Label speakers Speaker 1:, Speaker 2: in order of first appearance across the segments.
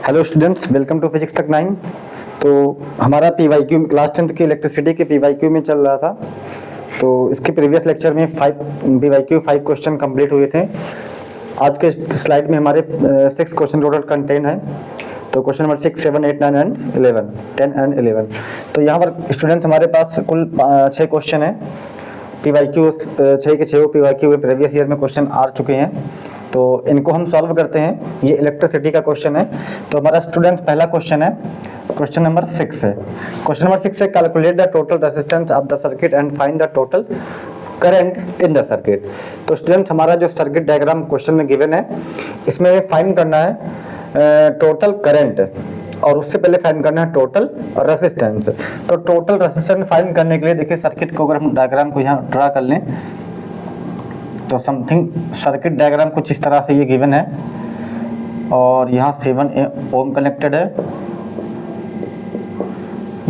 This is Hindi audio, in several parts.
Speaker 1: Hello students, welcome to physics तक 9। तो हमारा पीवाईक्यू क्लास 10th की इलेक्ट्रिसिटी के पीवाईक्यू में चल रहा था। तो इसके प्रीवियस लेक्चर में 5 पीवाईक्यू 5 क्वेश्चन कंप्लीट हुए थे। आज के स्लाइड में हमारे 6 क्वेश्चन टोटल कंटेंट है। तो क्वेश्चन नंबर 6, 7, 8, 9 एंड 11, 10 एंड 11। तो यहाँ पर स्टूडेंट हमारे पास कुल 6 क्वेश्चन है। पीवाईक्यू 6 के 6 पीवाईक्यू प्रीवियस ईयर में क्वेश्चन आ चुके हैं। तो इनको हम सॉल्व करते हैं। ये इलेक्ट्रिसिटी का क्वेश्चन है। तो हमारा स्टूडेंट पहला क्वेश्चन है, क्वेश्चन नंबर 6 है। क्वेश्चन नंबर 6 है, calculate the total resistance of the circuit and find the total current in the circuit. तो स्टूडेंट हमारा जो सर्किट डायग्राम क्वेश्चन में गिवन है, इसमें फाइंड करना है टोटल करंट, और उससे पहले फाइंड करना है टोटल रेजिस्टेंस। तो टोटल रेजिस्टेंस फाइंड करने के लिए देखिए, सर्किट को अगर हम डायग्राम को यहाँ ड्रा कर लें तो समथिंग सर्किट डायग्राम कुछ इस तरह से ये गिवन है, और यहाँ 7 ओम कनेक्टेड है।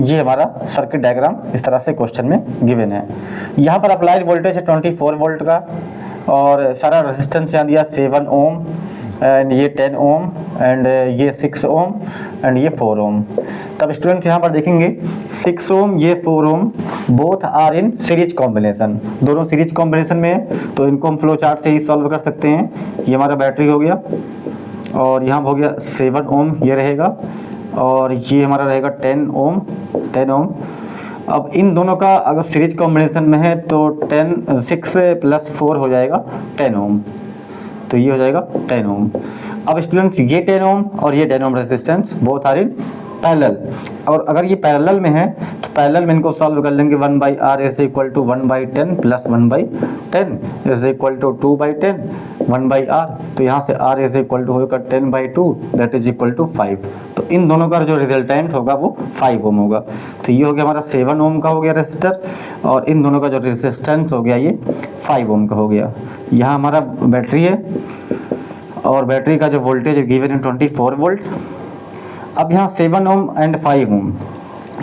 Speaker 1: ये हमारा सर्किट डायग्राम इस तरह से क्वेश्चन में गिवन है। यहाँ पर अप्लाइड वोल्टेज है 24 वोल्ट का, और सारा रेजिस्टेंस यहाँ दिया 7 ओम एंड ये 10 ओम एंड ये 6 ओम एंड ये 4 ओम। तब स्टूडेंट यहाँ पर देखेंगे 6 ओम ये 4 ohm both are in series combination, दोनों सीरीज कॉम्बिनेशन में है। तो इनको हम फ्लो चार्ट से ही सॉल्व कर सकते हैं। ये हमारा बैटरी हो गया, और यहाँ हो गया 7 ओम ये रहेगा, और ये हमारा रहेगा 10 ओम। अब इन दोनों का अगर सीरीज कॉम्बिनेशन में है तो 6 + 4 हो जाएगा 10 ओम। तो ये हो जाएगा 10 ओम। अब स्टूडेंट्स ये 10 ओम और ये 10 ohm resistance both are in parallel, और अगर ये पैरेलल में है तो पैरेलल में इनको सॉल्व कर लेंगे। 1/r = 1/10 + 1/10 = 2/10 1/r। तो यहाँ से r होगा 10/2 दैट इज इक्वल टू 5। तो इन दोनों का जो रिजल्टेंट होगा वो 5 ओम होगा। तो ये हो गया हमारा 7 ओम का हो गया रेजिस्टर, और इन दोनों का जो रेजिस्टेंस हो गया ये 5 ओम का हो गया। यहाँ हमारा बैटरी है, और बैटरी का जो वोल्टेज गिवन है 24 वोल्ट। अब यहाँ 7 ओम एंड 5 ओम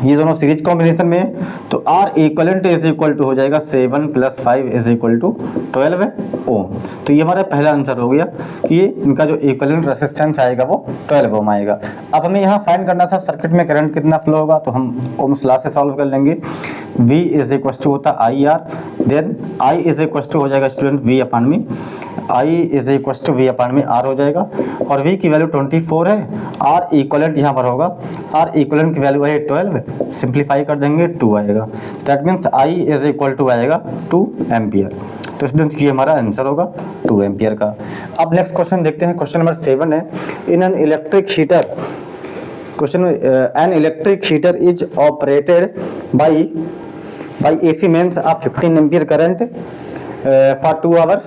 Speaker 1: ये दोनों सीरीज कॉम्बिनेशन में, तो R equivalent is equal to हो जाएगा 7 + 5 = 12 ओम। तो ये हमारा पहला आंसर हो गया कि ये इनका जो इक्वलेंट रेजिस्टेंस आएगा वो 12 ओम आएगा। अब हमें यहाँ फाइंड करना था सर्किट में करंट कितना फ्लो होगा, तो हम ओम्स लॉ से सॉल्व कर लेंगे। V = होता IR, देन I हो जाएगा स्टूडेंट V/में, I V/R हो जाएगा, और V की वैल्यू 24 है। R इक्वलेंट यहाँ पर होगा, R इक्वलेंट की वैल्यू है 12, सिंप्लीफाई कर देंगे 2 आएगा। दैट मीन्स I आएगा 2 एम्पियर। तो स्टूडेंट्स ये हमारा आंसर होगा 2 एम्पियर का। अब नेक्स्ट क्वेश्चन देखते हैं, क्वेश्चन नंबर 7 है। In an electric heater, question an electric heater is operated by AC means of 15 ampere current for 2 hours,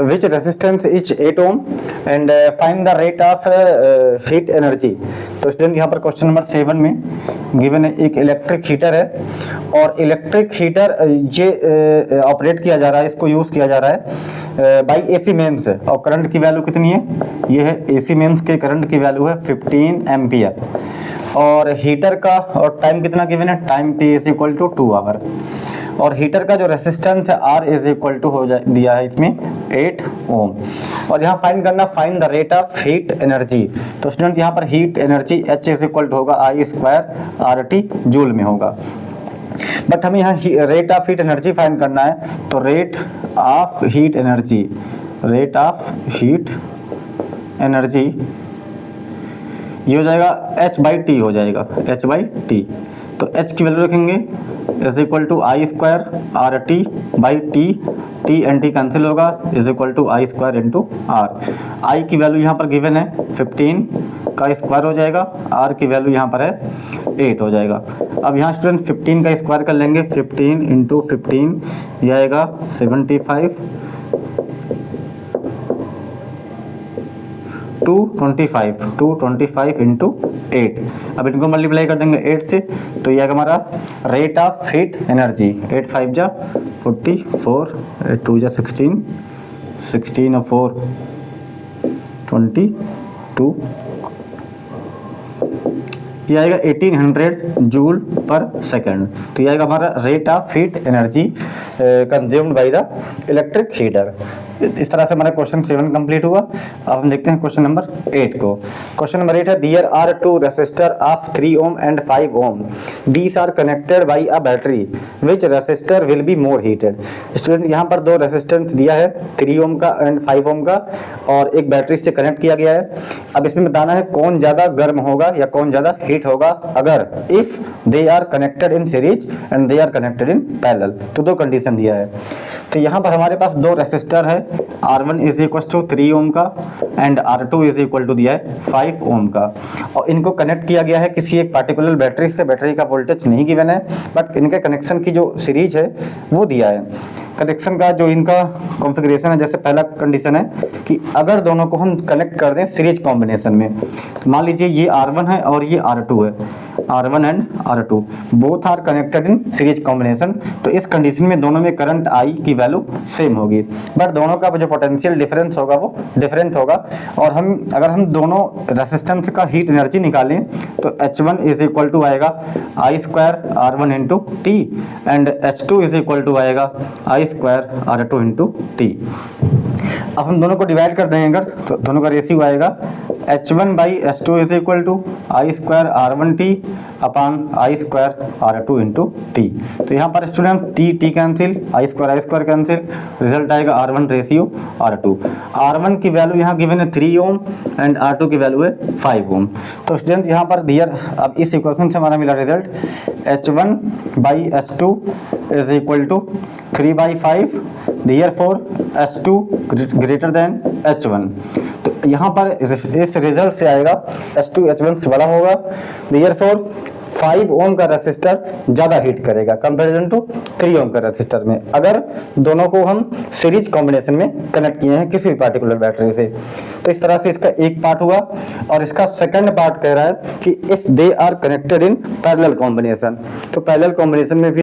Speaker 1: which resistance is 8 ohm, and find the rate of heat energy। तो स्टूडेंट यहाँ पर क्वेश्चन नंबर 7 में गिवन है एक इलेक्ट्रिक हीटर है, और इलेक्ट्रिक हीटर ये ऑपरेट किया जा रहा है, इसको यूज किया जा रहा है बाई AC मेंस, और करंट की वैल्यू कितनी है, ये है AC मेंस के करंट की वैल्यू है 15 एम्पियर, और हीटर का और टाइम कितना गिवन है, टाइम T = 2 आवर, और हीटर का जो रेजिस्टेंस है R हो जाए दिया है इसमें 8 ओम। और यहाँ फाइंड करना, find the rate of heat energy. तो स्टूडेंट यहाँ पर हीट एनर्जी H होगा I² RT जूल में होगा, बट हमें यहाँ rate of heat energy find करना है। तो रेट ऑफ हीट एनर्जी ये हो जाएगा H/T हो जाएगा, H/T। तो H की वैल्यू रखेंगे = I² RT/T, T and T cancel होगा, I² × R। I की वैल्यू यहाँ पर गिवन है 15 का स्क्वायर हो जाएगा, R की वैल्यू यहाँ पर है 8 हो जाएगा। अब यहाँ स्टूडेंट 15 का स्क्वायर कर लेंगे, 15 × 15 यह आएगा 75, 225 × 8। अब इनको मल्टीप्लाई कर देंगे 8 से, तो यह हमारा रेट ऑफ हीट एनर्जी 8 × 5 = 44, 8 × 2 = 16, 16 और 4 22, ये आएगा 1800 जूल पर सेकंड। तो ये आएगा हमारा rate of heat energy consumed by the electric heater. इस तरह से हमारा क्वेश्चन 7 कंप्लीट हुआ। अब हम देखते हैं क्वेश्चन नंबर 8 को। क्वेश्चन नंबर 8 है there are two resistor of 3 ohm and 5 ohm, these are connected by a battery, which resistor will be more heated. Student यहाँ पर दो रेसिस्टेंस दिया है, 3 ओम का एंड 5 ओम का, और एक बैटरी से कनेक्ट किया गया है। अब इसमें बताना है कौन ज्यादा गर्म होगा या कौन ज्यादा हीट होगा अगर if they are connected in series and they are connected in parallel. तो दो कंडीशन दिया है। तो यहाँ पर हमारे पास दो रेसिस्टर है, R1 इज इक्वल टू 3 ओम का and R2 is equal to दिया है 5 ओम का, और इनको कनेक्ट किया गया है किसी एक पार्टिकुलर बैटरी से। बैटरी का वोल्टेज नहीं गिवन है, बट इनके कनेक्शन की जो सीरीज है वो दिया है। कनेक्शन का जो इनका कॉन्फ़िगरेशन है, जैसे पहला कंडीशन है कि अगर दोनों को हम कनेक्ट कर दें सीरीज कॉम्बिनेशन में, तो मान लीजिए ये R1 है और ये R2 है, R1 and R2 both are connected in series combination. तो इस कंडीशन में दोनों में करंट I की वैल्यू सेम होगी, बट दोनों का जो पोटेंशियल डिफरेंस होगा वो डिफरेंट होगा। और अगर हम दोनों रेसिस्टेंस का हीट एनर्जी निकालें तो H1 इज इक्वल टू आएगा I square R1 into T and H2 is equal to आएगा I square R2 into T. अब हम दोनों को डिवाइड कर देंगे अगर, तो दोनों का रेशियो आएगा H1 by H2 is equal to I square R1 T upon I square R2 into T. तो यहाँ पर student T cancel, I square cancel, result आएगा R1 रेशियो R2। R1 की वैल्यू यहाँ गिवन है 3 ओम एंड R2 की वैल्यू है 5 ओम। तो स्टूडेंट यहाँ पर दियर, अब इस इक्वेशन से हमारा मिला result H1 by H2 is equal to 3 by 5, therefore H2 greater than H1। तो यहाँ पर इस रिजल्ट से आएगा H2 H1 से बड़ा होगा, therefore 5 ओम का रेसिस्टर ज्यादा हीट करेगा कंपैरिजन टू 3 ओम का रेसिस्टर में, अगर दोनों को हम सीरीज कॉम्बिनेशन में कनेक्ट किए हैं किसी भी पार्टिकुलर बैटरी से। तो इस तरह से इसका एक पार्ट हुआ, और इसका सेकंड पार्ट कह रहा है कि if they are connected in parallel combination. तो पैरेलल कॉम्बिनेशन में भी